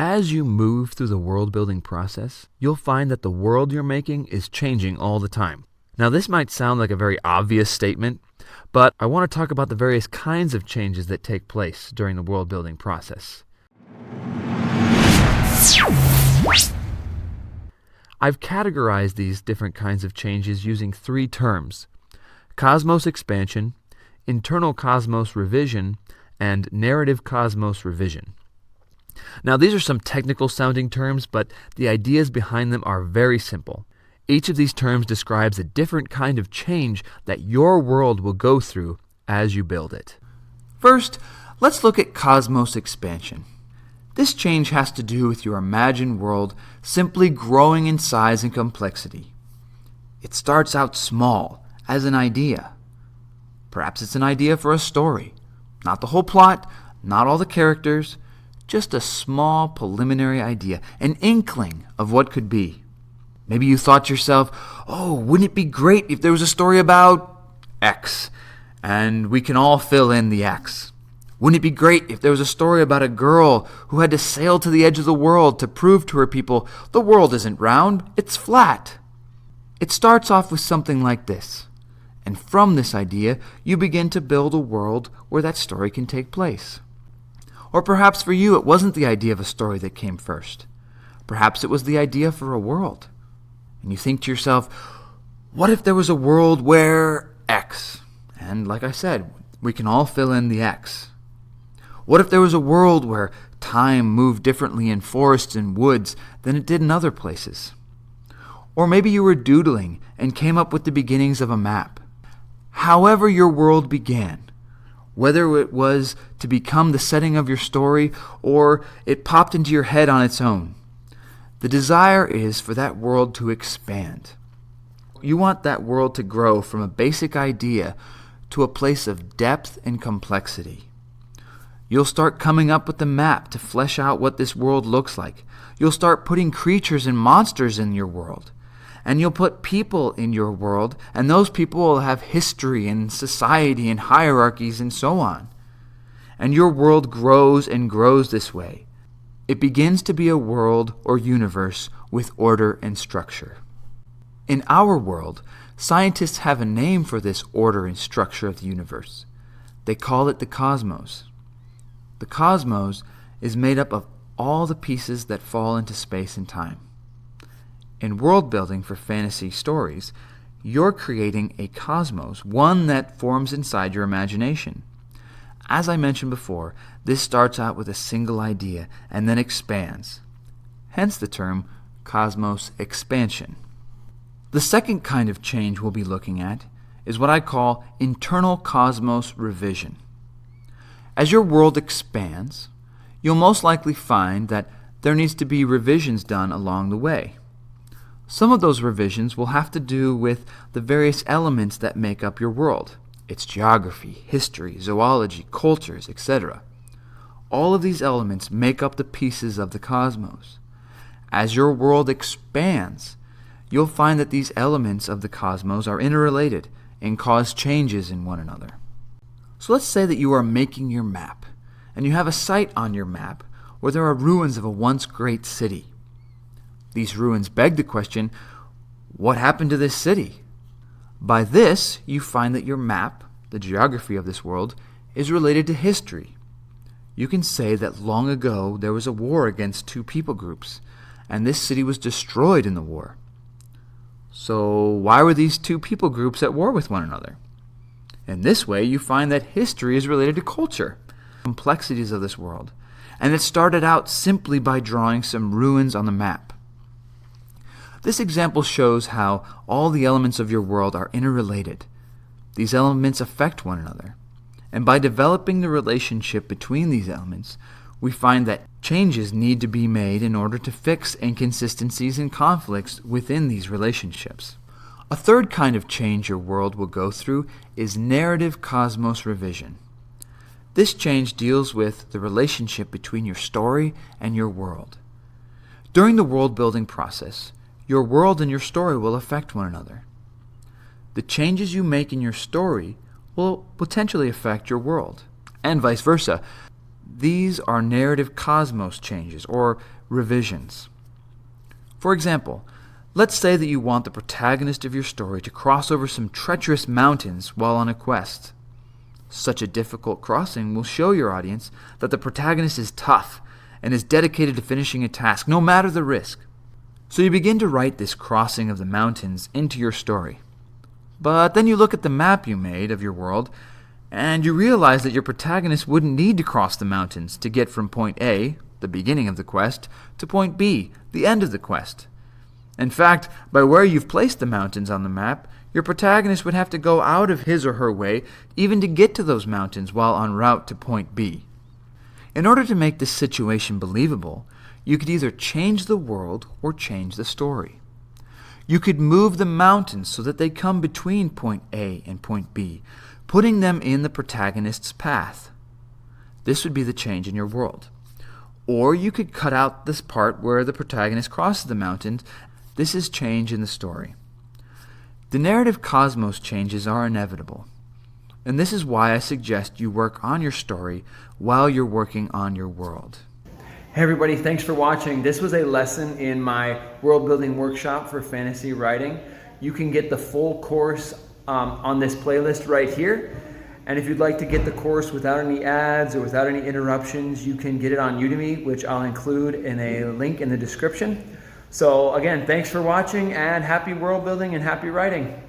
As you move through the world building process, you'll find that the world you're making is changing all the time. Now, this might sound like a very obvious statement, but I want to talk about the various kinds of changes that take place during the world building process. I've categorized these different kinds of changes using three terms: cosmos expansion, internal cosmos revision, and narrative cosmos revision. Now, these are some technical sounding terms, but the ideas behind them are very simple. Each of these terms describes a different kind of change that your world will go through as you build it. First, let's look at cosmos expansion. This change has to do with your imagined world simply growing in size and complexity. It starts out small, as an idea. Perhaps it's an idea for a story. Not the whole plot, not all the characters, just a small preliminary idea, an inkling of what could be. Maybe you thought to yourself, oh, wouldn't it be great if there was a story about X, and we can all fill in the X. Wouldn't it be great if there was a story about a girl who had to sail to the edge of the world to prove to her people the world isn't round, it's flat. It starts off with something like this, and from this idea, you begin to build a world where that story can take place. Or perhaps for you, it wasn't the idea of a story that came first. Perhaps it was the idea for a world. And you think to yourself, what if there was a world where X? And like I said, we can all fill in the X. What if there was a world where time moved differently in forests and woods than it did in other places? Or maybe you were doodling and came up with the beginnings of a map. However your world began, whether it was to become the setting of your story or it popped into your head on its own, the desire is for that world to expand. You want that world to grow from a basic idea to a place of depth and complexity. You'll start coming up with the map to flesh out what this world looks like. You'll start putting creatures and monsters in your world. And you'll put people in your world, and those people will have history and society and hierarchies and so on. And your world grows and grows this way. It begins to be a world or universe with order and structure. In our world, scientists have a name for this order and structure of the universe. They call it the cosmos. The cosmos is made up of all the pieces that fall into space and time. In world building for fantasy stories, you're creating a cosmos, one that forms inside your imagination. As I mentioned before, this starts out with a single idea and then expands. Hence the term cosmos expansion. The second kind of change we'll be looking at is what I call internal cosmos revision. As your world expands, you'll most likely find that there needs to be revisions done along the way. Some of those revisions will have to do with the various elements that make up your world, its geography, history, zoology, cultures, etc. All of these elements make up the pieces of the cosmos. As your world expands, you'll find that these elements of the cosmos are interrelated and cause changes in one another. So let's say that you are making your map, and you have a site on your map where there are ruins of a once great city. These ruins beg the question, what happened to this city? By this, you find that your map, the geography of this world, is related to history. You can say that long ago there was a war against two people groups, and this city was destroyed in the war. So why were these two people groups at war with one another? In this way, you find that history is related to culture, complexities of this world, and it started out simply by drawing some ruins on the map. This example shows how all the elements of your world are interrelated. These elements affect one another. And by developing the relationship between these elements, we find that changes need to be made in order to fix inconsistencies and conflicts within these relationships. A third kind of change your world will go through is narrative cosmos revision. This change deals with the relationship between your story and your world. During the world building process, your world and your story will affect one another. The changes you make in your story will potentially affect your world, and vice versa. These are narrative cosmos changes, or revisions. For example, let's say that you want the protagonist of your story to cross over some treacherous mountains while on a quest. Such a difficult crossing will show your audience that the protagonist is tough and is dedicated to finishing a task, no matter the risk. So you begin to write this crossing of the mountains into your story. But then you look at the map you made of your world, and you realize that your protagonist wouldn't need to cross the mountains to get from point A, the beginning of the quest, to point B, the end of the quest. In fact, by where you've placed the mountains on the map, your protagonist would have to go out of his or her way even to get to those mountains while en route to point B. In order to make this situation believable, you could either change the world or change the story. You could move the mountains so that they come between point A and point B, putting them in the protagonist's path. This would be the change in your world. Or you could cut out this part where the protagonist crosses the mountains. This is change in the story. The narrative cosmos changes are inevitable, and this is why I suggest you work on your story while you're working on your world. Hey everybody, thanks for watching. This was a lesson in my world building workshop for fantasy writing. You can get the full course on this playlist right here. And if you'd like to get the course without any ads or without any interruptions, you can get it on Udemy, which I'll include in a link in the description. So again, thanks for watching, and happy world building and happy writing.